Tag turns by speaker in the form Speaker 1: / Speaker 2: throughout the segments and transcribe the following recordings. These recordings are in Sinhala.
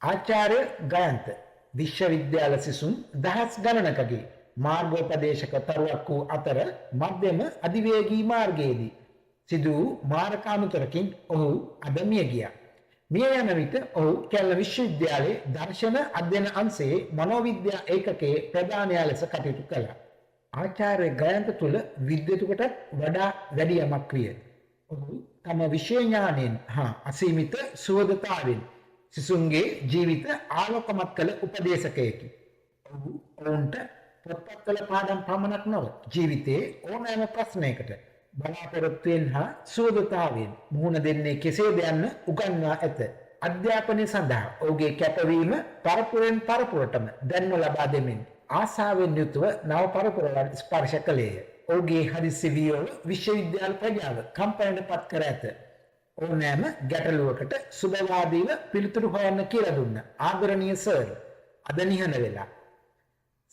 Speaker 1: ආචාර්ය ගයන්ත විශ්වවිද්‍යාල සිසුන් දහස් ගණනකගේ මාර්ගෝපදේශක තරුවක් වූ අතර මධ්‍යම අධිවේගී මාර්ගයේදී සිදු වූ මාරක අනතුරකින් ඔහු අද මිය ගියා. මිය යන විට ඔහු කැලණ විශ්වවිද්‍යාලයේ දර්ශන අධ්‍යයන අංශයේ මනෝවිද්‍යා ඒකකයේ ප්‍රධානයා ලෙස කටයුතු කළා. ආචාර්ය ගයන්ත තුළ විද්වතුකට වඩා වැඩි යමක් විය. ඔහු තම විෂය ඥානයෙන් හා අසීමිත සුවදතාවෙන් සිසුන්ගේ ජීවිත ආලෝකමත් කළ උපදේශකයෙකි. ඔහු ඔවුන්ට පොත්පත්වල පාඩම් පමණක් නොව ජීවිතයේ ඕනෑම ප්‍රශ්නයකට බලාපොරොත්තුවෙන් හා සුවදතාවෙන් මුහුණ දෙන්නේ කෙසේද යන්න උගන්වා ඇත. අධ්‍යාපනය සඳහා ඔහුගේ කැපවීම පරපුරෙන් පරපුරටම දැන්ව ලබා දෙමින් ආසාවෙන් යුතුව නව පරපුරවල් ස්පර්ශ කළේය. ඔහුගේ හදිසි වියෝව විශ්වවිද්‍යාල ප්‍රජාව කම්පනයට පත් කර ඇත. ඕනෑම ගැටලුවකට සුබවාදීව පිළිතුරු හොයන්න කියලා දුන්න ආදරණීය සර් අද නිහන වෙලා.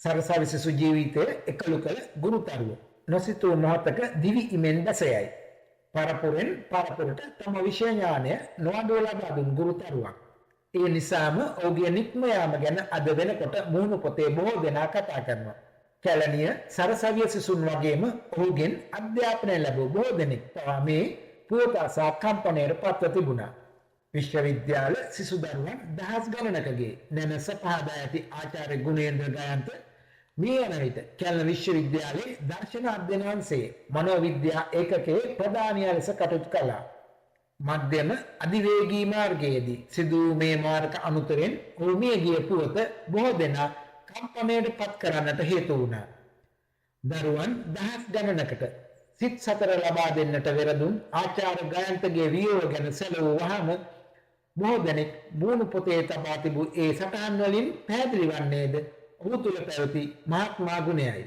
Speaker 1: සරසවි සිසු ජීවිතයේ එකලු කළ ගුරුතරුව නොසිතූ මොහොතක දිවි ඉමෙන් බැසයයි. පරපුරෙන් පරපුරට තම විෂය ඥානය නොඅඩුව ලබා දුන් ගුරුතරුවක්. ඒ නිසාම ඔහුගේ නික්ම යාම ගැන අද වෙනකොට මුහුණු පොතේ බොහෝ දෙනා කතා කරනවා. කැලණිය සරසවිය සිසුන් වගේම ඔහුගෙන් අධ්‍යාපනය ලැබූ බොහෝ දෙනෙක් පවා මේ පුවත අසා කම්පනයට පත්ව තිබුණා. විශ්වවිද්‍යාල සිසු දරුවන් දහස් ගණනකගේ නැනස පහදා ඇති ආචාර්ය ගුණේන්ද්‍ර ගයන්ත මේ යන විට කැලණ විශ්වවිද්‍යාලයේ දර්ශන අධ්‍යයන අංශයේ මනෝවිද්‍යා ඒකකයේ ප්‍රධානියා ලෙස කටයුතු කළා. මධ්‍යම අධිවේගී මාර්ගයේදී සිදු මේ මාරක අනතුරෙන් ඔහු මිය ගිය පුවත බොහෝ දෙනා කම්පනයට පත් කරන්නට හේතු වුණා. දරුවන් දහස් ගණනකට සිත් සතර ලබා දෙන්නට වෙරදුන් ආචාර්ය ගයන්තගේ වියෝව ගැන සැලවූ වහම බොහෝ දෙනෙක් බුණු පොතේ තබා තිබූ ඒ සටහන් වලින් පැහැදිලි වන්නේද ඔහු තුළ පැවති මහත්මා ගුණයයි.